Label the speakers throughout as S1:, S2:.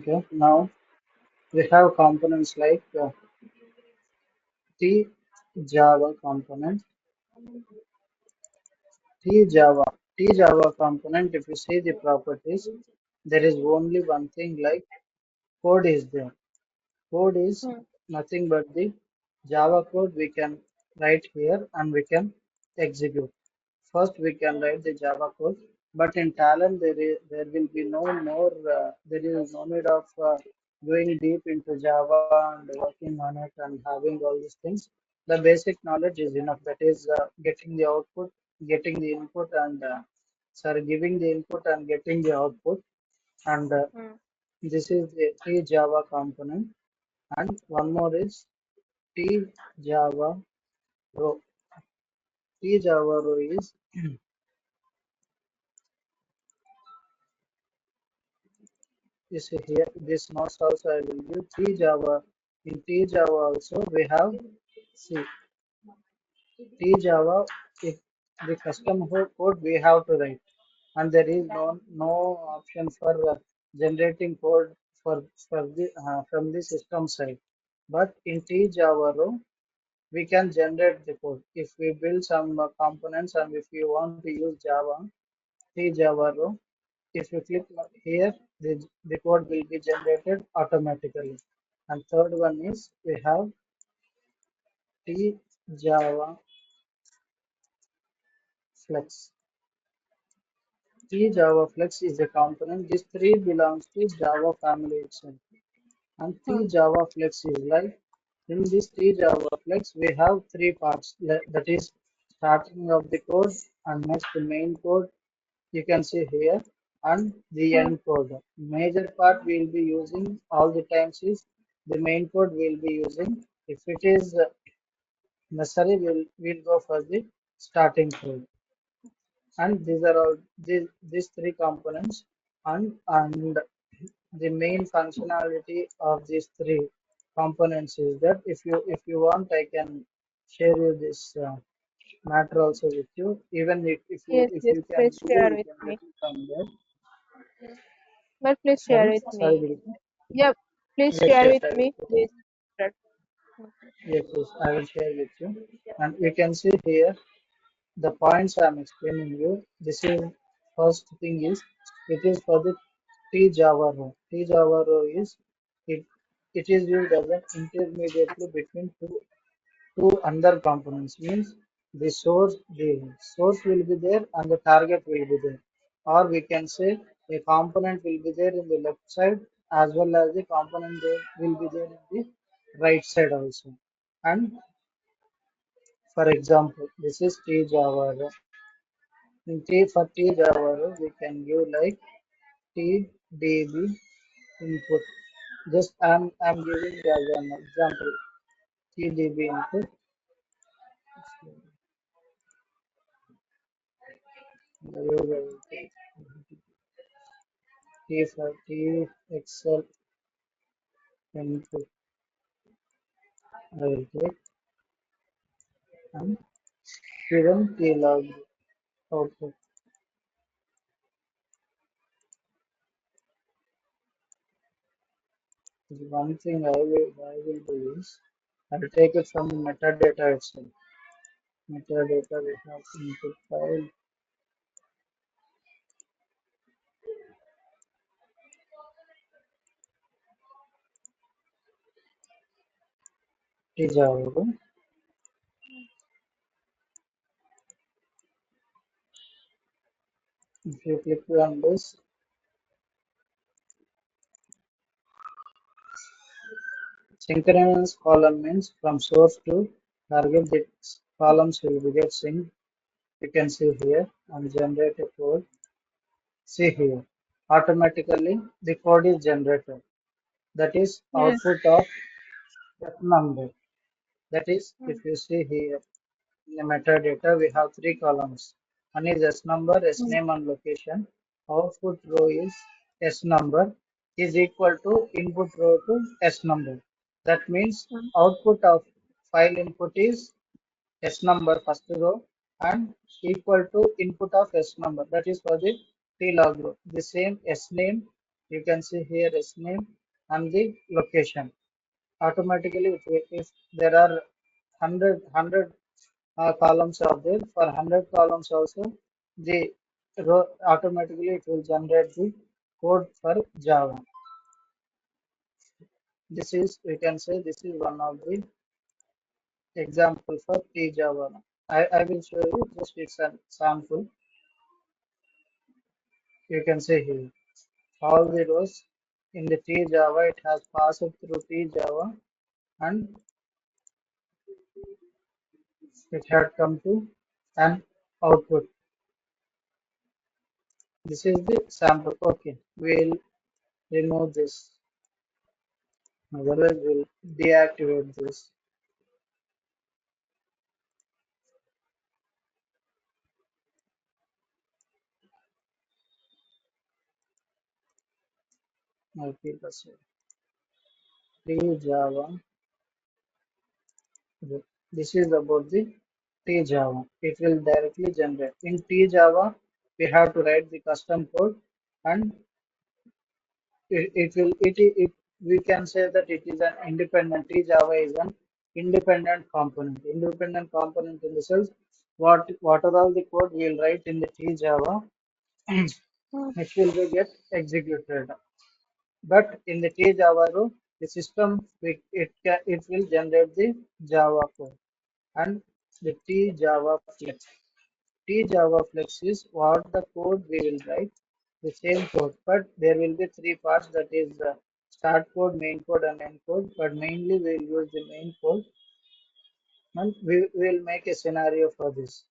S1: Okay, now we have components like tJava component, tJava, tJava component. If you see the properties, there is only one thing like code is there. Code is
S2: Hmm.
S1: nothing but the Java code we can write here and we can execute. First, we can write the Java code, but in Talend there will be no more. There is no need of going deep into Java and working on it and having all these things. The basic knowledge is enough. That is getting the output, getting the input, and sorry, giving the input and getting the output. And
S2: Hmm.
S1: this is the Java component. And one more is tJava row. tJava row is you see here this notes also I will give tJava. In tJava also we have see tJava if the custom code we have to write and there is no option for generating code for the from the system side. But in tJava row we can generate the code. If we build some components and if we want to use Java, tJava row, if you click here, the code will be generated automatically. And third one is we have tJavaFlex. tJavaFlex is a component. These three belongs to Java family itself. And
S2: Hmm.
S1: tJavaFlex is like in this tJavaFlex we have three parts. That is starting of the code and next the main code you can see here and the
S2: Hmm.
S1: end code. Major part we will be using all the times is the main code we will be using. If it is necessary, we'll go for the starting code. And these are all these three components and the main functionality of these three components is that if you want I can share you this matter also with you. Even if you
S2: Yes,
S1: if
S2: yes,
S1: you can
S2: please
S1: Google
S2: share
S1: you
S2: with
S1: can get
S2: me.
S1: it from there.
S2: But please share
S1: Sorry,
S2: with
S1: sorry,
S2: me.
S1: Dilip.
S2: Yep, please
S1: Yes,
S2: share
S1: yes,
S2: with
S1: I will.
S2: me. Please. That-
S1: Yes, yes, I will share with you. And you can see here the points I am explaining you. This is first thing is it is for the tJava row. tJava row is it it is used as an intermediately between two other components. Means the source will be there and the target will be there. Or we can say a component will be there in the left side as well as the component there will be there in the right side also. And for example, this is tJava. In for tJava, we can give like tdb input. Just I'm giving as an example tdb input. The user will take T for T Excel input. I will take and given T log output. One thing I will do is I will take it from the metadata itself. Metadata we have input file tJava. If you click on this, synchronous column means from source to target the columns will be get synced. You can see here and generate a code. See here. Automatically the code is generated. That is
S2: Yes.
S1: output of that number. That is
S2: Hmm.
S1: if you see here in the metadata we have three columns. One is S number, S
S2: Hmm.
S1: name and location. Output row is S number is equal to input row to S number. That means
S2: Hmm.
S1: output of file input is S number first row and equal to input of S number. That is for the T log row. The same S name, you can see here S name and the location. Automatically, if there are 100 columns are there, for 100 columns also, the row automatically it will generate the code for Java. This is, we can say, this is one of the example for tJava. I will show you just it's an sample. You can see here all the rows in the tJava it has passed through tJava and it had come to an output. This is the sample. Okay, we'll remove this. Otherwise, we'll deactivate this. Multi-percent. tJava. This is about the tJava. It will directly generate. In tJava, we have to write the custom code and it will it we can say that it is an independent tJava is an independent component. Independent component in the sense what are all the code we will write in the tJava
S2: Mm-hmm.
S1: it will be get executed. But in the tJava row, the system it will generate the Java code and the tJavaFlex. tJavaFlex is what the code we will write, the same code, but there will be three parts that is start code, main code, and end code. But mainly we will use the main code and we will make a scenario for this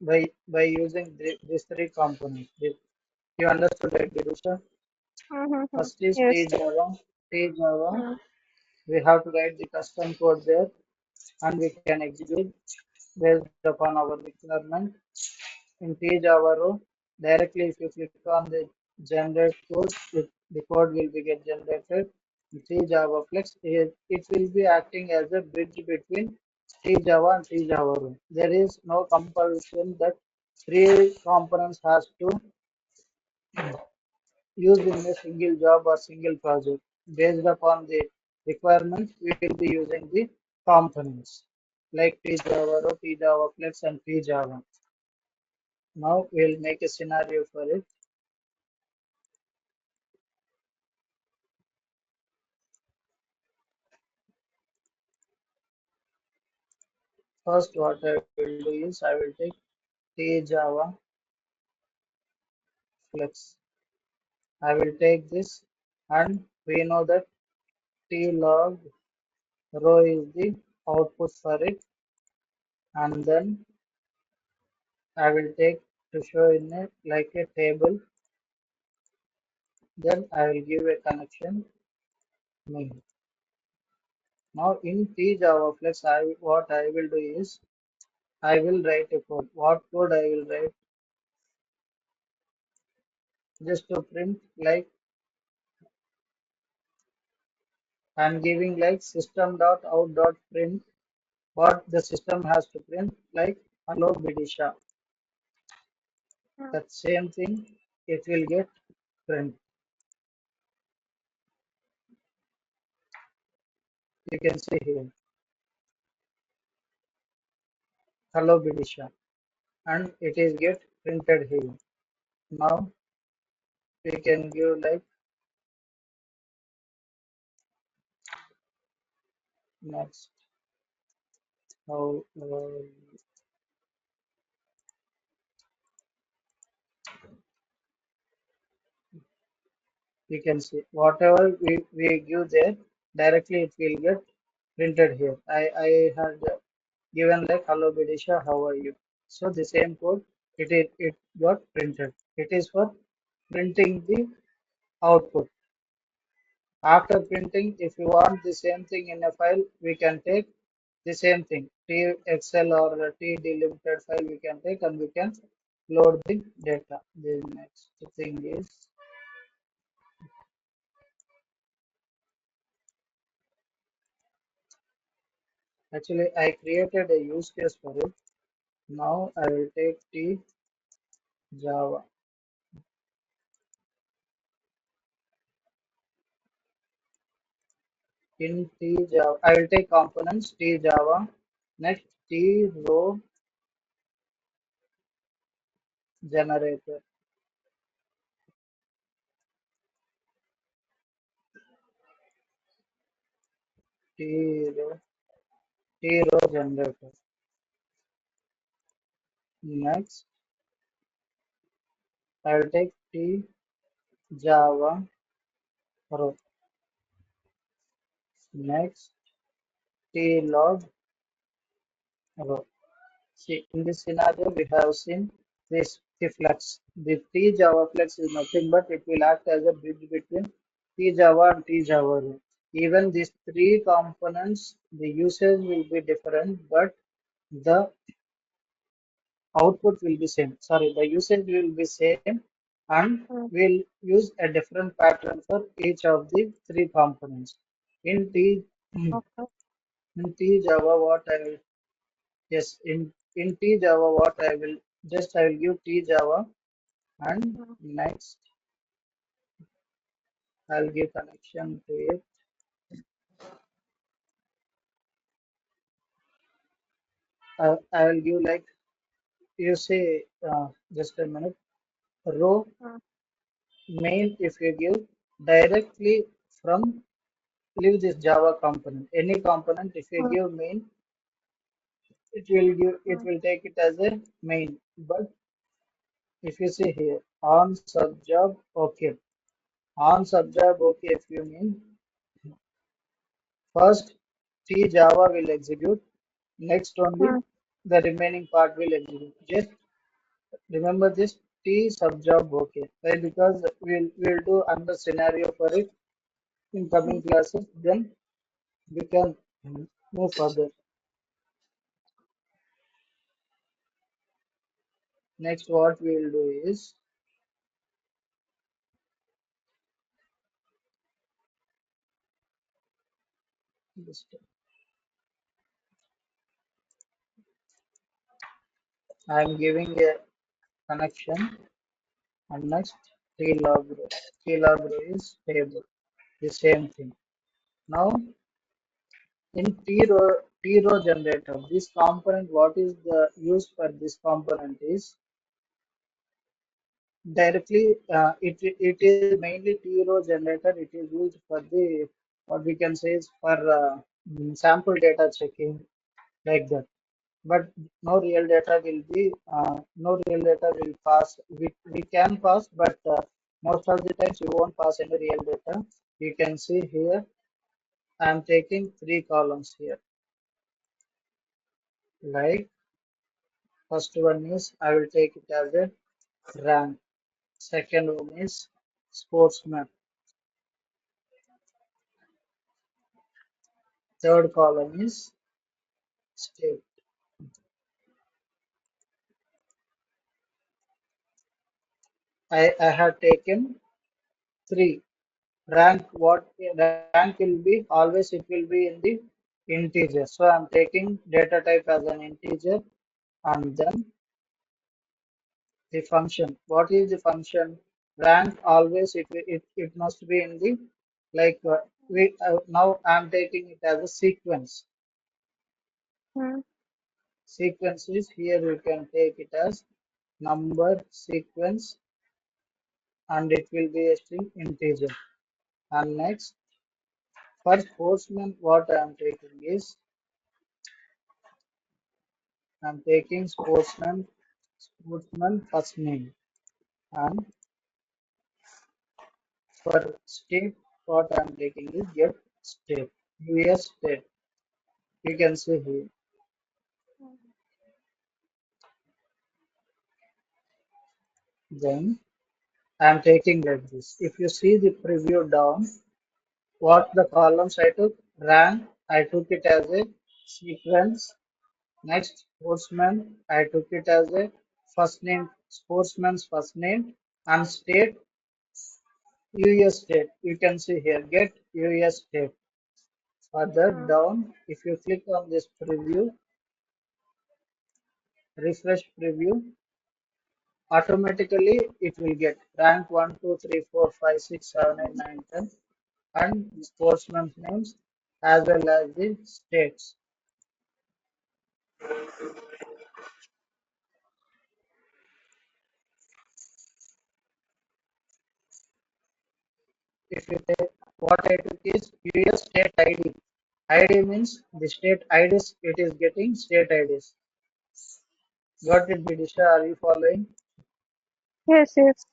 S1: by using these three components. You understood right, Vidusha?
S2: Mm-hmm.
S1: First is
S2: Yes.
S1: tJava. tJava,
S2: Mm.
S1: we have to write the custom code there and we can execute based upon our requirement. In tJava row, directly if you click on the generate code, the code will be get generated. In tJavaFlex, it will be acting as a bridge between tJava and tJava row. There is no compulsion that three components has to use in a single job or single project. Based upon the requirements, we will be using the components like tJava row, tJavaFlex, and tJava. Now we'll make a scenario for it. First, what I will do is I will take tJavaFlex. I will take this, and we know that tlog row is the output for it, and then I will take to show in it like a table. Then I will give a connection name. Now in tJavaFlex, what I will do is I will write a code. What code I will write? Just to print like I'm giving like system.out.print what the system has to print like hello Bidisha.
S2: Mm.
S1: That same thing it will get print. You can see here hello Bidisha and it is get printed here. Now we can give like next how you can see whatever we give there directly it will get printed here. I had given like hello Bidisha, how are you? So the same code it got printed. It is for printing the output. After printing, if you want the same thing in a file, we can take the same thing. TXL or T delimited file we can take and we can load the data. The next thing is actually I created a use case for it. Now I will take T Java. In tJava, I will take components tJava. Next T row generator. T row T row generator. Next I will take T Java row. Next T log row. See, in this scenario, we have seen this tFlex. The tJavaFlex is nothing but it will act as a bridge between tJava and tJava. Even these three components, the usage will be different, but the output will be same. Sorry, the usage will be same, and
S2: mm,
S1: we'll use a different pattern for each of the three components. In T in
S2: okay.
S1: tJava, what I will yes in tJava, what I will give tJava and
S2: Mm,
S1: next I'll give connection to it. I will give like you say just a minute row
S2: mm,
S1: main if you give directly from leave this Java component any component if you
S2: mm,
S1: give main it
S2: mm,
S1: will take it as a main but if you see here on subjob okay on subjob okay if you mean first tJava will execute next only
S2: mm,
S1: the remaining part will execute. Just remember this T subjob okay. Right? Because we'll do another scenario for it in coming
S2: mm,
S1: classes. Then we can move further. Next, what we'll do is just, I'm giving a connection and next T log row. T log row is table. The same thing. Now in T row generator, this component, what is the use for this component is directly it is mainly T row generator. It is used for the what we can say is for sample data checking like that. But no real data will pass. We can pass, but most of the times we won't pass any real data. You can see here I am taking three columns here. Like first one is I will take it as a rank. Second one is sportsman. Third column is state. I have taken three. Rank will be always it will be in the integer. So I'm taking data type as an integer and then the function. What is the function? Rank always it must be in the like we now I'm taking it as a sequence.
S2: mm,
S1: Sequence is here we can take it as number sequence and it will be a string integer. And next for postman what I am taking is I'm taking sportsman first name and for state what I'm taking is get state US state. You can see here. Then I'm taking like this. If you see the preview down, what the columns I took rank I took it as a sequence. Next sportsman I took it as a first name sportsman's first name and state US state. You can see here get US state. Further
S2: mm,
S1: down, if you click on this preview, refresh preview, automatically it will get rank 1, 2, 3, 4, 5, 6, 7, 8, 9, 10, and the sportsman's names. as well as the states. If you take what I took is US state ID. ID means the state IDs it is getting state IDs. Got it, Bidisha? Are you following?
S2: Yes, yes.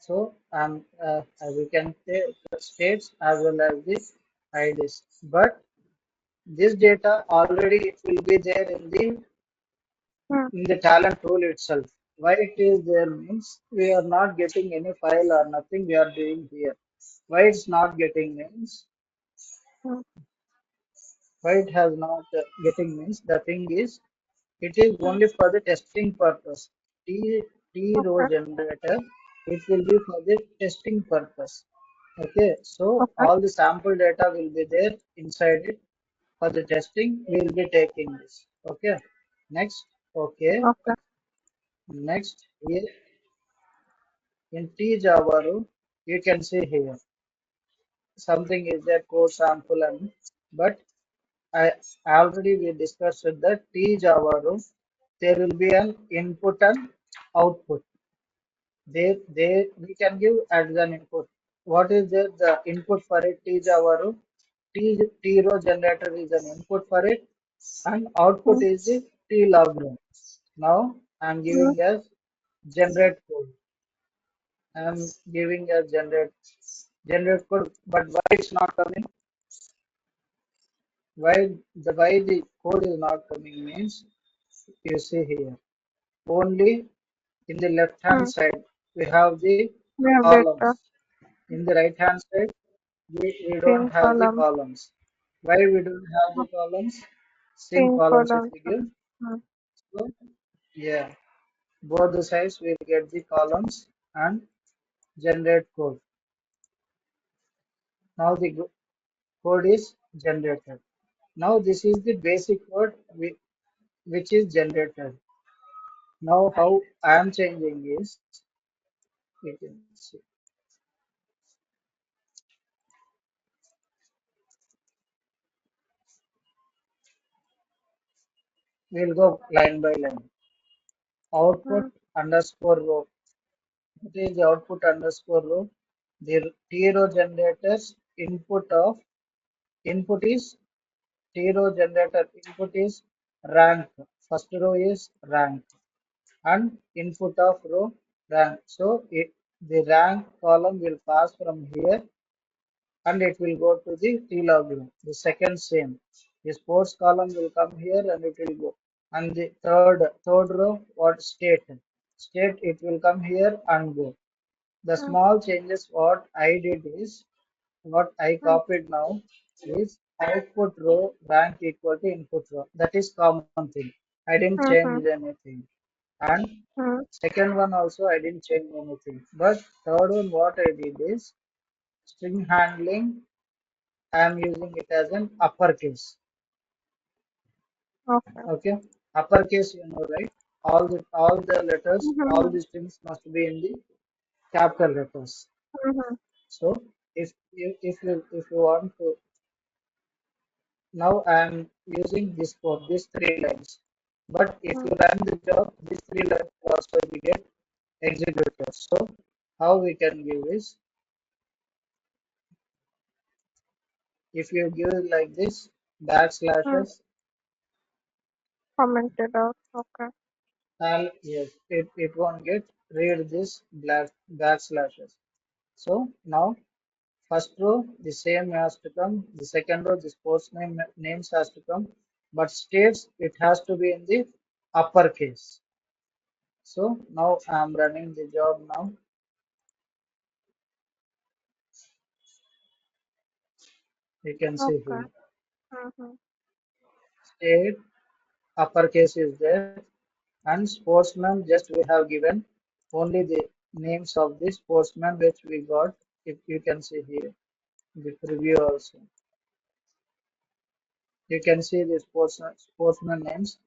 S1: So we can take the states as well as the IDs. But this data already it will be there
S2: Hmm.
S1: in the talent tool itself. Why it is there means we are not getting any file or nothing we are doing here. Why it's not getting means
S2: Hmm.
S1: why it has not getting means the thing is it is
S2: Hmm.
S1: only for the testing purpose. T T row
S2: Okay.
S1: generator it will be for the testing purpose. Okay, so
S2: Okay.
S1: all the sample data will be there inside it for the testing. We will be taking this. Okay, next. Okay,
S2: Okay.
S1: next here in tJavaFlex you can see here something is there code sample and but I already we discussed that tJavaFlex there will be an input and output. They we can give as an input. What is the input for it? tJavaFlex T row generator is an input for it and output
S2: Hmm.
S1: is the T log row. Now I am
S2: Hmm.
S1: giving as generate code. I am giving as generate code, but why it's not coming? Why the code is not coming means you see here. Only in the left hand
S2: Hmm.
S1: side we have the
S2: We have data.
S1: columns. In the right hand side we don't
S2: Same
S1: have the
S2: column.
S1: columns. Why we don't have the
S2: Oh,
S1: columns? Same
S2: same
S1: columns if
S2: column.
S1: we give.
S2: Hmm.
S1: So yeah, both the sides will get the columns and generate code. Now the code is generated. Now this is the basic code which is generated. Now how I am changing is you can see. We'll go line by line. Output
S2: Hmm.
S1: underscore row. What is the output underscore row? The T row generators input is T row generator input is rank. First row is rank and input of row rank. So the rank column will pass from here and it will go to the T log row. The second same. The sports column will come here and it will go. And the third row, what state? State it will come here and go. The
S2: Hmm.
S1: small changes what I did is what I
S2: Hmm.
S1: copied now is output row rank equal to input row. That is common thing. I didn't
S2: Hmm.
S1: change
S2: Hmm.
S1: anything. And
S2: Hmm.
S1: second one also I didn't change anything. But third one what I did is string handling I am using it as an uppercase.
S2: Okay.
S1: Okay, uppercase, you know, right? All the letters, all
S2: Hmm.
S1: the strings must be in the capital letters.
S2: Hmm.
S1: So if you want to now I am using this code, these three lines. But if
S2: Hmm.
S1: you run the job, these three lines will also be get executed. So how we can give is if you give it like this
S2: Hmm.
S1: backslashes
S2: Commented out. Okay.
S1: and yes, it won't get read this backslashes. So now first row the same has to come, the second row the sports names has to come, but states it has to be in the uppercase. So now I'm running the job now. You can see
S2: Okay.
S1: here.
S2: Hmm.
S1: State uppercase is there and sportsman just we have given only the names of the sportsman which we got. If you can see here the preview also. You can see the sportsman names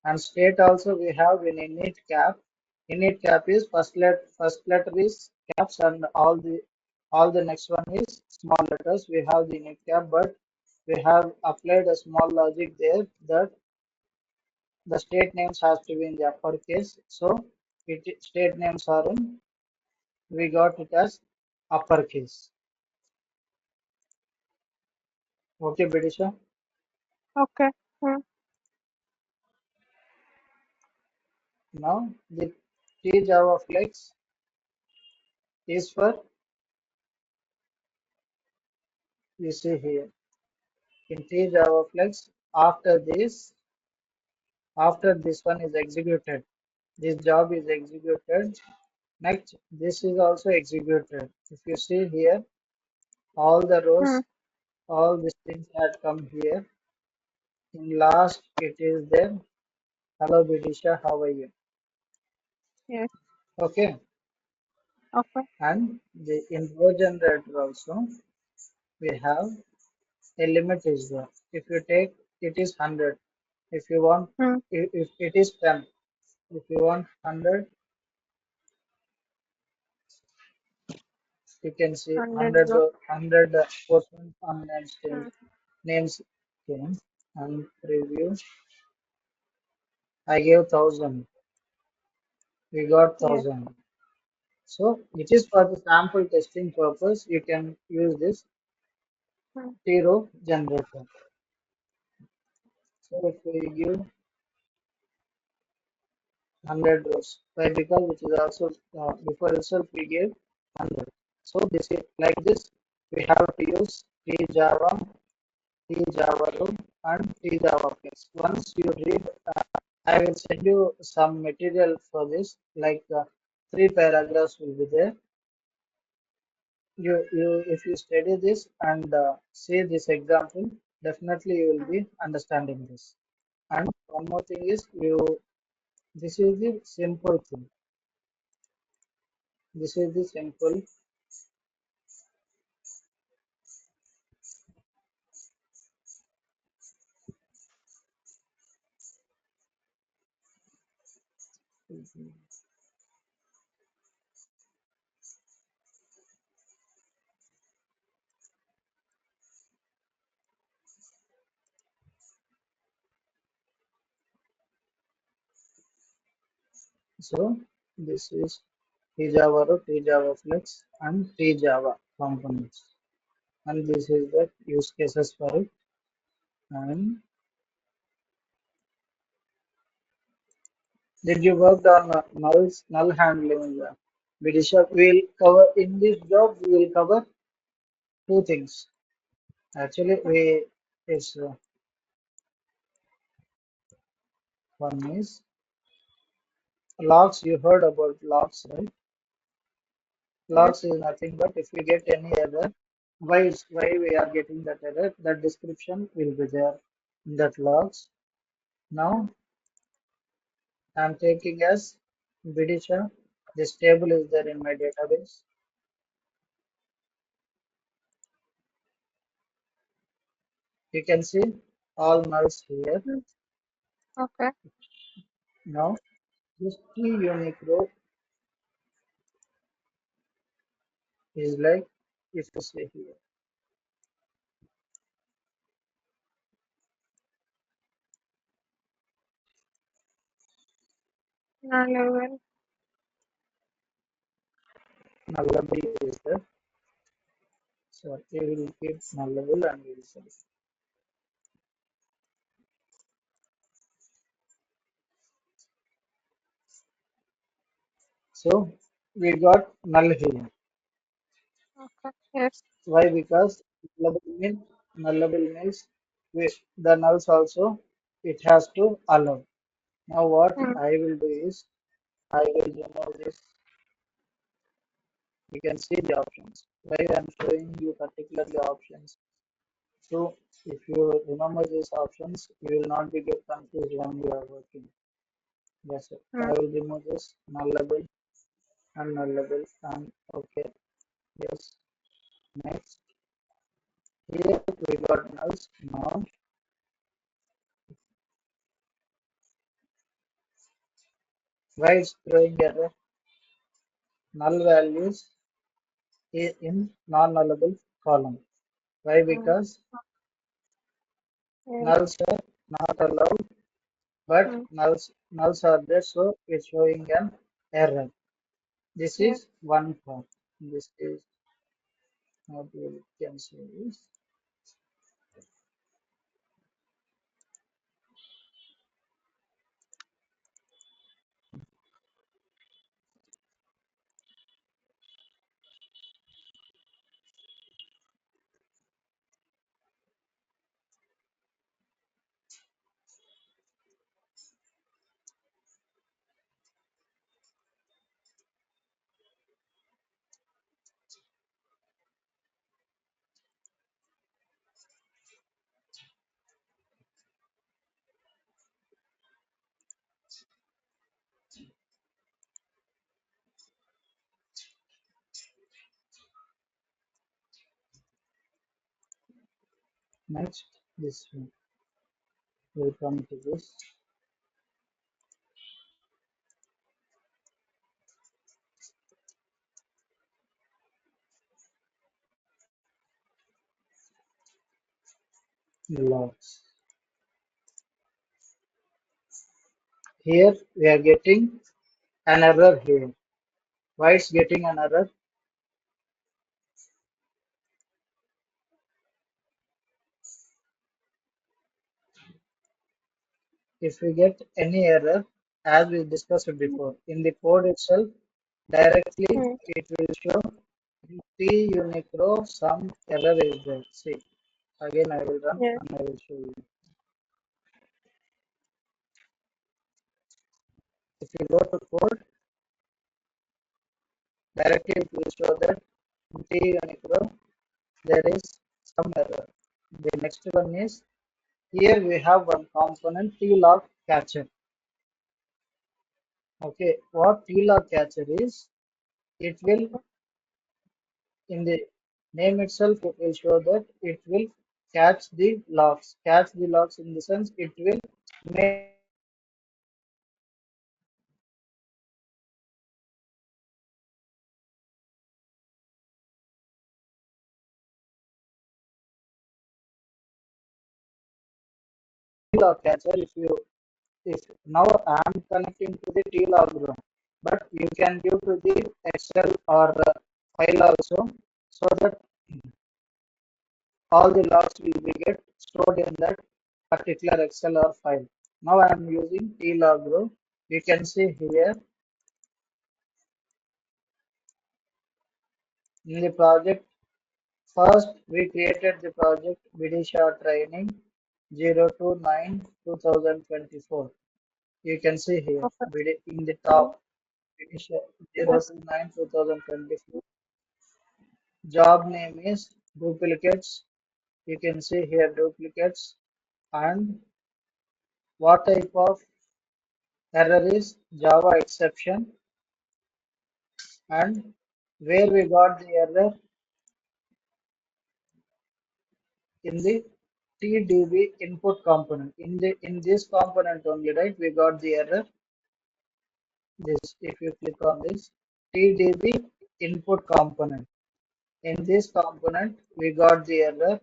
S1: and state also we have in init cap. Init cap is first letter is caps and all the All the next one is small letters. We have the unit cap, but we have applied a small logic there that the state names has to be in the uppercase. So state names are in, we got it as uppercase. Okay, Bidisha.
S2: Okay. Hmm.
S1: Now the tJavaFlex is for, you see here in tJavaFlex, after this one is executed, this job is executed. Next, this is also executed. If you see here, all the
S2: Hmm.
S1: rows, all these things had come here. In last, it is there. Hello, Bidisha, how are you?
S2: Yes.
S1: Okay,
S2: Okay.
S1: and the in row generator also we have a limit is there. If you take, it is 100. If you want,
S2: Hmm.
S1: if it is 10. If you want 100, you can see
S2: 100
S1: 100,
S2: row.
S1: 100 portions on
S2: Hmm.
S1: names came and preview. I gave 1000. We got
S2: Yes.
S1: 1000. So it is for the sample testing purpose. You can use this
S2: Hmm.
S1: zero generator. So if we give 100 rows, why? Because which is also before itself we gave 100. So this is like this. We have to use tjava, tjava row, and tjavaflex. Once you read, I will send you some material for this. Like 3 paragraphs will be there. You if you study this and see this example, definitely you will
S2: Hmm.
S1: be understanding this. And one more thing is, you this is the simple thing. This is the simple. So this is tjava row, tjava flex, and tjava components. And this is the use cases for it. And did you work on null handling? Vidisha, we'll cover in this job. We will cover two things. Actually, we is one is logs. You heard about logs, right?
S2: Yes.
S1: Logs is nothing but if we get any error, why we are getting that error, that description will be there in that logs.
S2: Hmm.
S1: Now I'm taking as Vidisha. This table is there in my database. You can see all nulls here.
S2: Hmm. Okay.
S1: Now this key unique row is like, if you see here,
S2: Now level.
S1: nullable is there. So we will keep nullable and we will see. So we got null here.
S2: Okay. Yes.
S1: Why? Because nullable means the nulls also it has to allow. Now what
S2: Hmm.
S1: I will do is I will remove this. You can see the options. Why I am showing you particularly options. So if you remember these options, you will not be get confused when you are working. Yes, sir. I
S2: Hmm.
S1: will remove this nullable and nullable and okay. Yes. Next. Here we got nulls. Now why it's throwing error? Null values in non-nullable column. Why?
S2: mm,
S1: Because
S2: yes,
S1: nulls are not allowed, but
S2: mm,
S1: nulls are there, so it's showing an error. This
S2: yes,
S1: is one part. This is what we can say is next. This one will come to this logs. Here we are getting an error here. Why it's getting an error? If we get any error, as we discussed before, in the code itself, directly
S2: mm,
S1: it will show T Unicro some error is there. See, again I will run
S2: yes,
S1: and I will show you. If you go to code, directly it will show that T Unicro there is some error. The next one is here we have one component T-log catcher. Okay, what T-log catcher is, it will in the name itself it will show that it will catch the logs. Catch the logs in the sense it will make log catcher if now I am connecting to the T-log room, but you can give to the Excel or file also so that all the logs will be get stored in that particular Excel or file. Now I am using T-log row. You can see here in the project. First, we created the project Vidisha Training 029-2024. You can see here
S2: okay,
S1: in the
S2: mm,
S1: top Vidisha
S2: yes,
S1: 029-2024. Job name is duplicates. You can see here duplicates and what type of error is Java exception and where we got the error in the TDB input component. In this component only, right? We got the error. This, if you click on this TDB input component. In this component, we got the error.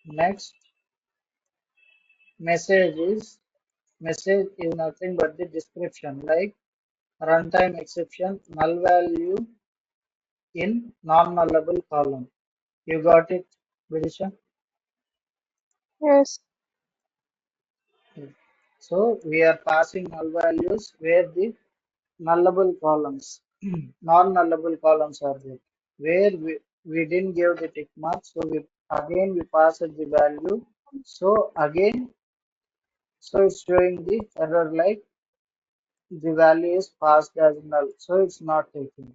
S1: Next, message is nothing but the description like runtime exception null value in non-nullable column. You got it, Vidisha?
S2: yes,
S1: So we are passing null values where the nullable columns, non-nullable columns are there. Where we didn't give the tick mark, so we passed the value. So again, so it's showing the error like the value is passed as null, so it's not taking.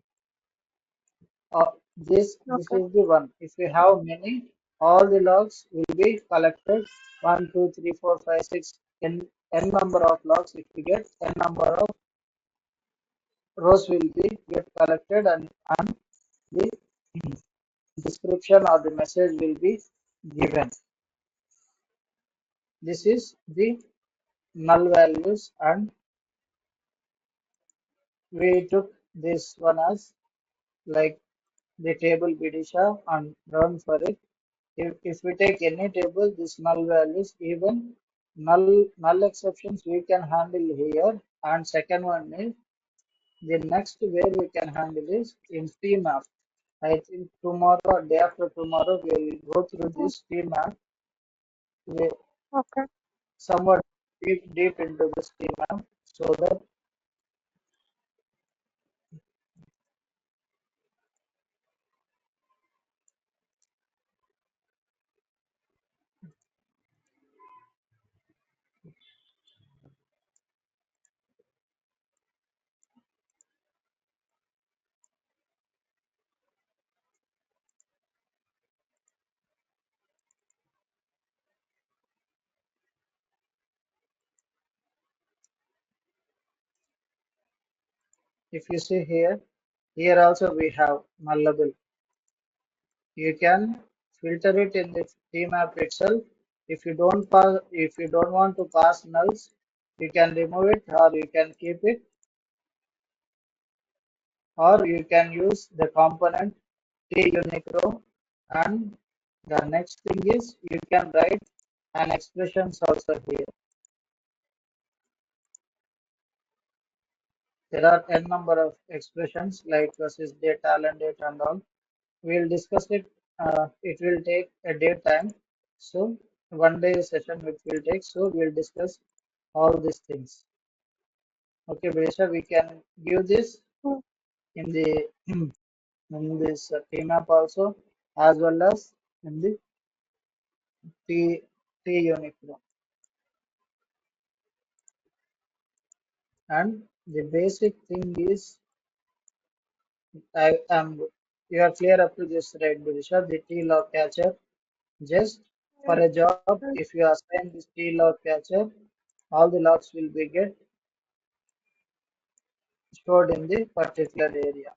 S1: This
S2: okay,
S1: is the one. If we have many, all the logs will be collected. One, 2, 3, 4, 5, 6, n number of logs. If we get n number of rows will be get collected and the description or the message will be given. This is the null values and we took this one as like the table Bidisha and run for it. If we take any table, this null values, even null exceptions we can handle here. And second one is the next way we can handle is in tmap. I think tomorrow or day after tomorrow we'll go through
S2: mm,
S1: this tmap. We
S2: okay.
S1: somewhat deep into this tmap so that if you see here, here also we have nullable. You can filter it in the tmap itself. If you don't want to pass nulls, you can remove it or you can keep it, or you can use the component tUnicro. And the next thing is you can write an expressions also here. There are n number of expressions like versus data, talent data and all. We'll discuss it. It will take a day time. So one day session which will take. So we'll discuss all these things. Okay, Bresha, we can give this
S2: Mm,
S1: in the in this tmap also, as well as in the T tUnicro. And the basic thing is, I am you are clear up to this, right, Bresha? The T log catcher. Just for
S2: mm,
S1: a job,
S2: mm,
S1: if you assign this T log catcher, all the logs will be get stored in the particular area.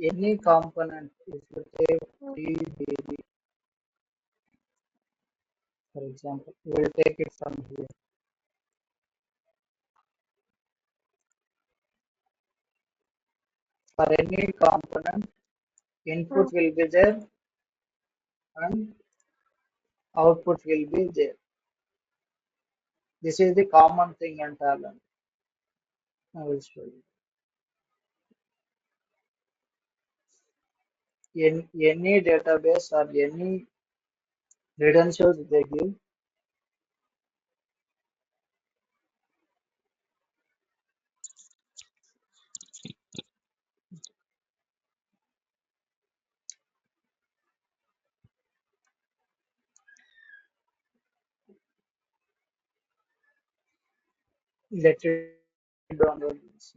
S1: Any component, if you take
S2: mm,
S1: TBB, for example, we'll take it from here. For any component,
S2: mm.
S1: input will be there and output will be there. This is the common thing in Talend. I will show you. Any database or any credentials they give, let it download this.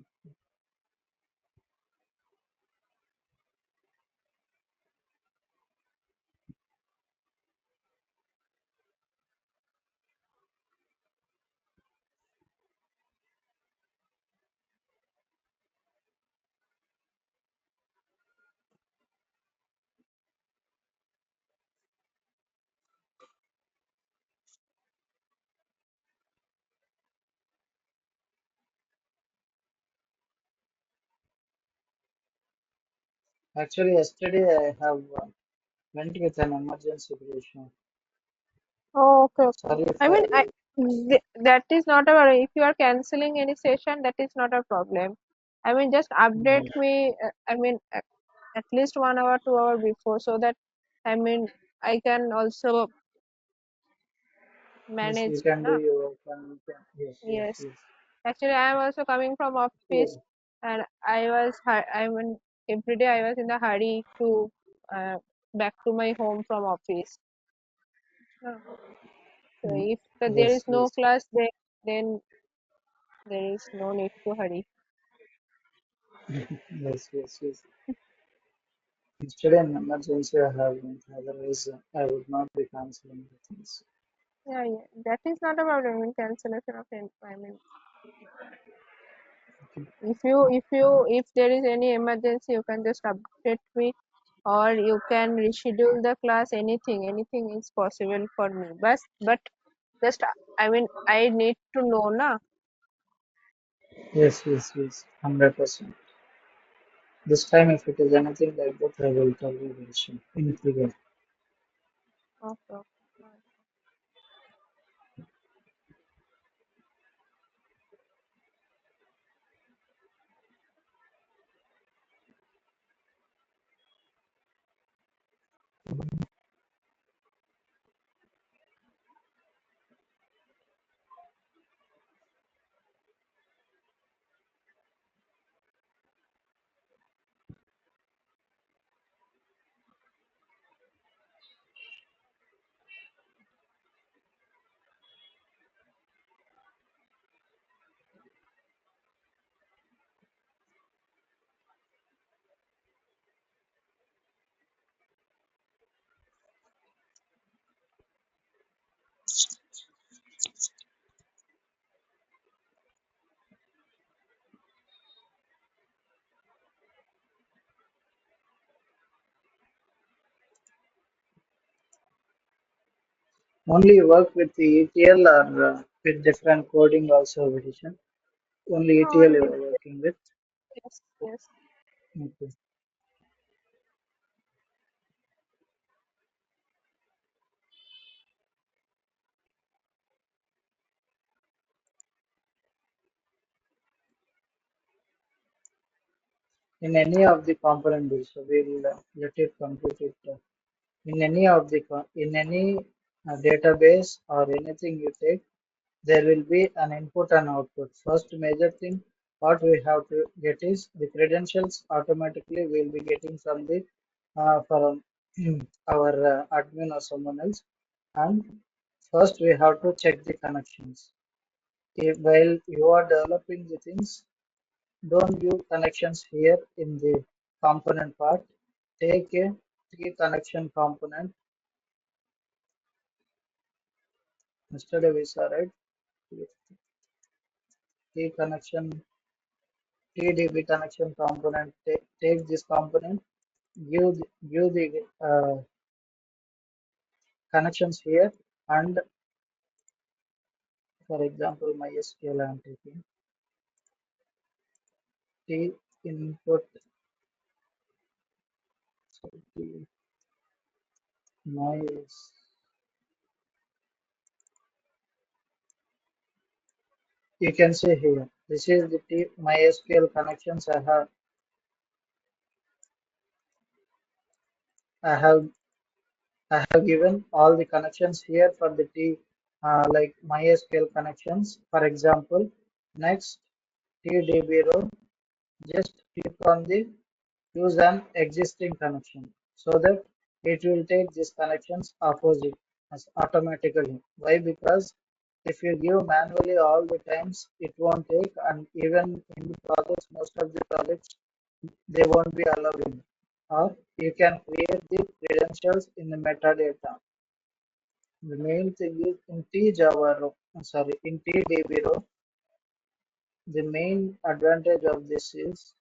S1: Actually, yesterday I have went with an emergency patient.
S2: Oh, okay, okay.
S1: Sorry
S2: I
S1: for
S2: mean, that is not a worry. If you are canceling any session, that is not a problem. I mean, just update me. I mean, at least 1 hour, 2 hour before, so that I mean, I can also
S1: yes,
S2: manage.
S1: you can do
S2: Na?
S1: your work and you can, yes, yes,
S2: Yes.
S1: yes.
S2: Actually, I am also coming from office,
S1: So,
S2: and I mean, every day I was in a hurry to uh, back to my home from office. No. So
S1: Mm,
S2: if there is
S1: yes,
S2: no
S1: yes,
S2: class, then there is no need to hurry.
S1: yes, yes, yes. Yesterday an emergency I have went, otherwise I would not be canceling the things.
S2: Yeah, yeah. That is not a problem. I mean, cancellation of I mean, if there is any emergency, you can just update me, or you can reschedule the class. Anything is possible for me. But just I mean, I need to know na.
S1: Yes, yes, yes, 100%. This time, if it is anything like that, I will tell you very soon. In figure.
S2: Okay, okay.
S1: Only you work with the ETL or with different coding also, Vidisha? Only
S2: No,
S1: ETL you
S2: only
S1: are working with.
S2: yes, yes.
S1: Okay. In any of the component, Vidisha, we'll let it complete it. In any of the in any database or anything you take, there will be an input and output. First major thing what we have to get is the credentials automatically we'll be getting from our admin or someone else. And first we have to check the connections. While you are developing the things, don't give connections here in the component part. Take a T connection component. Yesterday we saw, right? T connection TDB connection component. Take this component, give the connections here, and for example, MySQL I am taking T input, so T my you can see here. This is the T MySQL connections I have I have given all the connections here for the T like MySQL connections. For example, next TDB row, just click on the use an existing connection so that it will take these connections opposite as automatically. Why? Because if you give manually all the times, it won't take, and even in the projects, most of the projects they won't be allowed in. Or you can create the credentials in the metadata. The main thing is in tjava row, sorry, in tdb row, the main advantage of this is,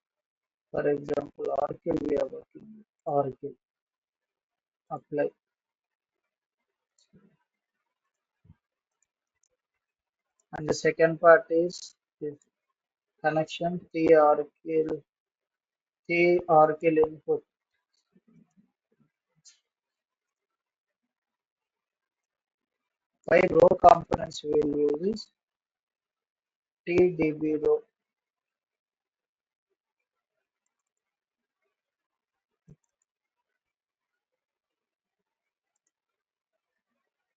S1: for example, Oracle we are working with. Oracle apply. And the second part is the connection T Oracle input. Why row components we will use is TDB row.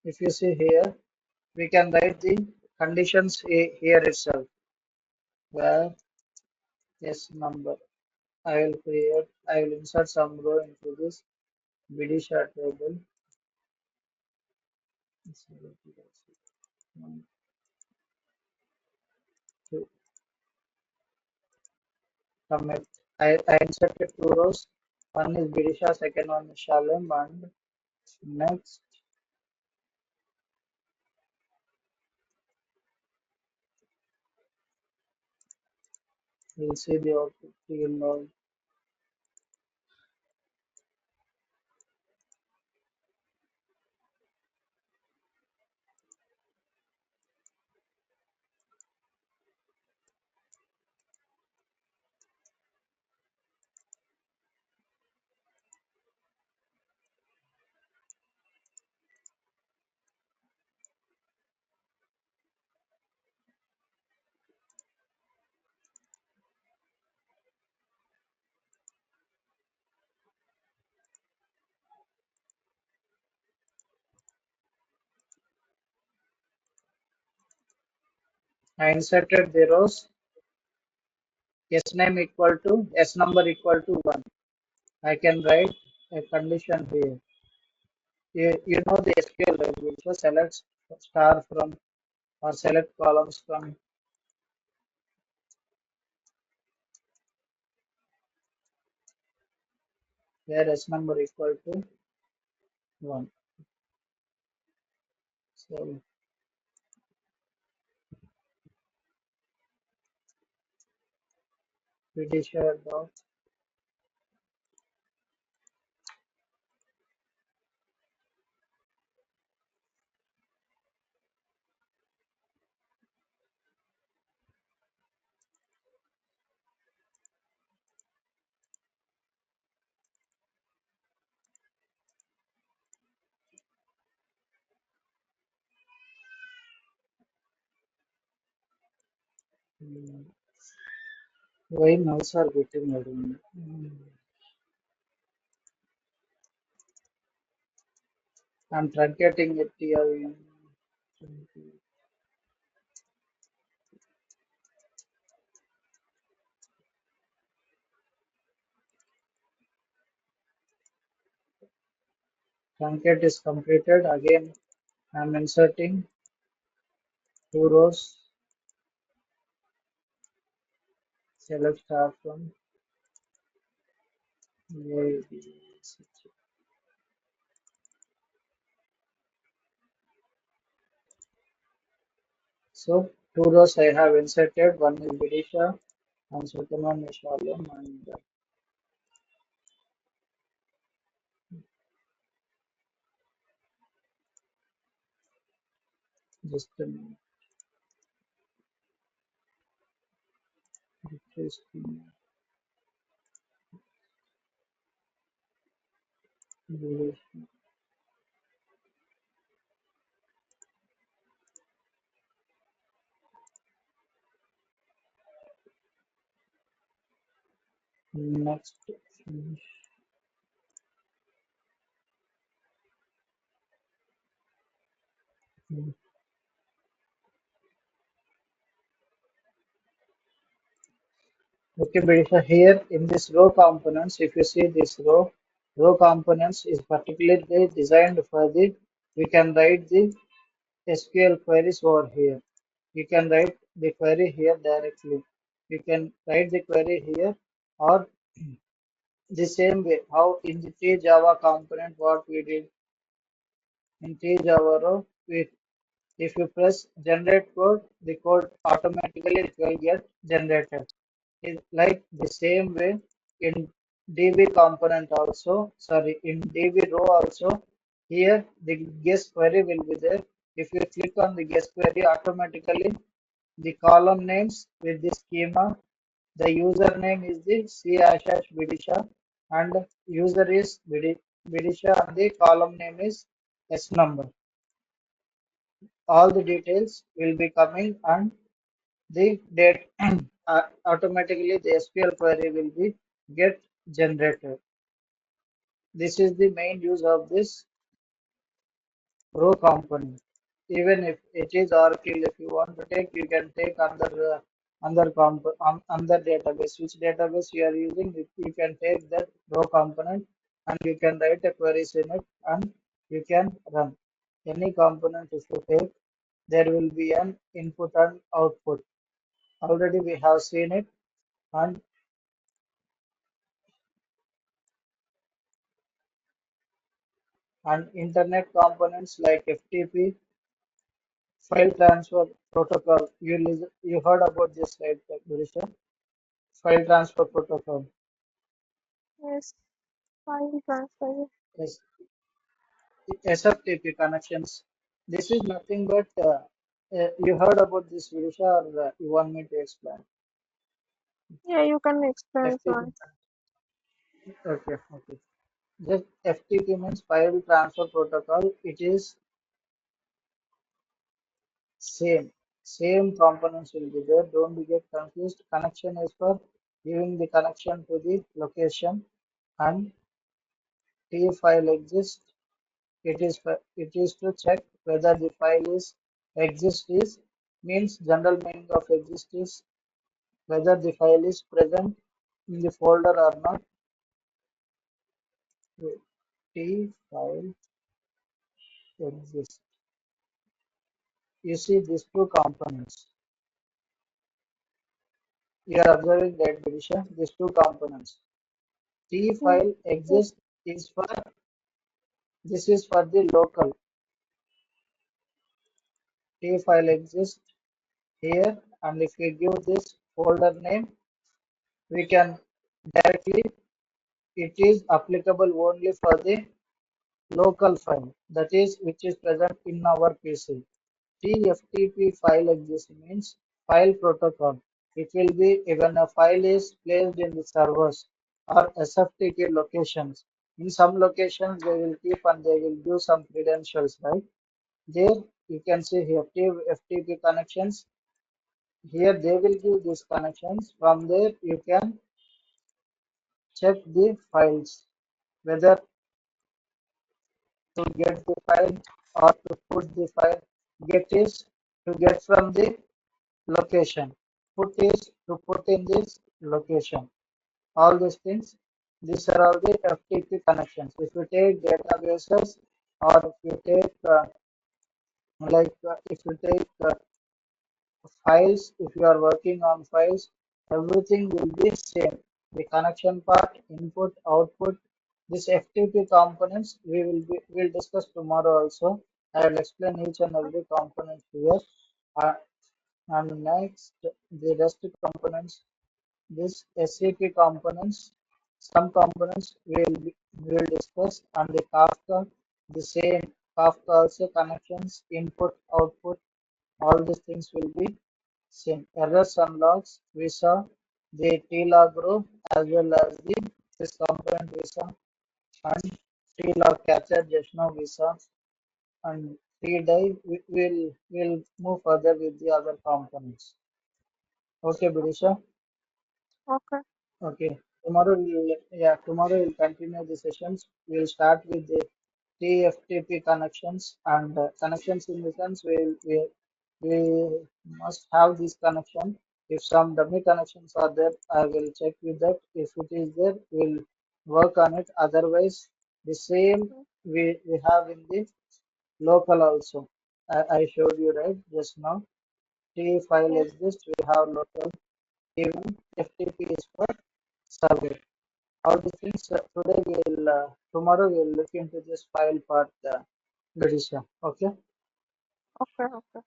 S1: If you see here, we can write the conditions here itself. Where yes number. I will insert some row into this Vidisha table. One, two, commit. I inserted two rows. One is Birisha, second one is Shalem, and next we'll see the output. We will know. I inserted the rows S name equal to S number equal to 1. I can write a condition here. You know the SQL, right? Which was select star from or select columns from where S number equal to 1. So Vidisha dot mm, why mouse are getting around. I'm truncating it here. Truncate is completed. Again, I'm inserting two rows. Select star from A, B, C. So two rows I have inserted. One is Vidisha and second one is Shalom and just a minute. Refresh the next finish. Okay, Vidisha, here in this row components, if you see this row components is particularly designed for the, we can write the SQL queries over here. You can write the query here directly. You can write the query here or the same way how in the tJava component what we did in tJava row, if you press generate code, the code automatically it will get generated. It's like the same way in DB component also, sorry, in DB row also, here the guest query will be there. If you click on the guest query, automatically the column names with the schema, the username is the C#Vidisha and user is Vidisha and the column name is S number. All the details will be coming and the date automatically the SQL query will be get generated. This is the main use of this row component. Even if it is Oracle, if you want to take, you can take under database. Which database you are using, you can take that row component and you can write a queries in it and you can run. Any component if you take, there will be an input and output. Already we have seen it, and internet components like FTP, file transfer protocol. You heard about this, right, Gurisha? File transfer protocol.
S2: Yes, file transfer.
S1: Yes, SFTP connections. This is nothing but you heard about this, Gurisha, or you want me to explain?
S2: Yeah, you can explain
S1: FTP.
S2: once.
S1: Okay, okay. Just FTP means file transfer protocol. It is same. Same components will be there. Don't get confused. Connection is for giving the connection to the location, and T file exists. It is to check whether the file is exist is means general meaning of exist is whether the file is present in the folder or not. T file exists. You see these two components. You are observing that division. These two components. T
S2: Hmm.
S1: file
S2: Yes.
S1: exists is for this is for the local. T file exists here, and if we give this folder name, we can directly it is applicable only for the local file that is which is present in our PC. TFTP file exists means file protocol. It will be when a file is placed in the servers or SFTP locations. In some locations they will keep and they will give some credentials, right? There you can see here FTP connections. Here they will give these connections. From there you can check the files whether to get the file or to put the file. Get is to get from the location. Put is to put in this location. All these things, these are all the FTP connections. If you take databases or if you take if you take files, if you are working on files, everything will be same. The connection part, input, output, this FTP components we'll discuss tomorrow also. I will explain each and every component here. Uh, and next, the rest components, this SAP components, some components will discuss, and the Kafka, the same Kafka also connections, input, output, all these things will be same. Errors and logs, we saw the T-log row as well as the this component we saw, and T-log capture just now we saw, and T-die will move further with the other components. Okay, Bidisha.
S2: Okay.
S1: Okay. Tomorrow we'll continue the sessions. We'll start with the TFTP connections, and connections in the sense we must have this connection. If some dummy connections are there, I will check with that. If it is there, we'll work on it. Otherwise, the same we have in the local also. I showed you right just now. T file
S2: Yes.
S1: exists, we have local. Even FTP is for survey. All the things today tomorrow we'll look into this file part, Gadisha. Okay.
S2: Okay. Okay.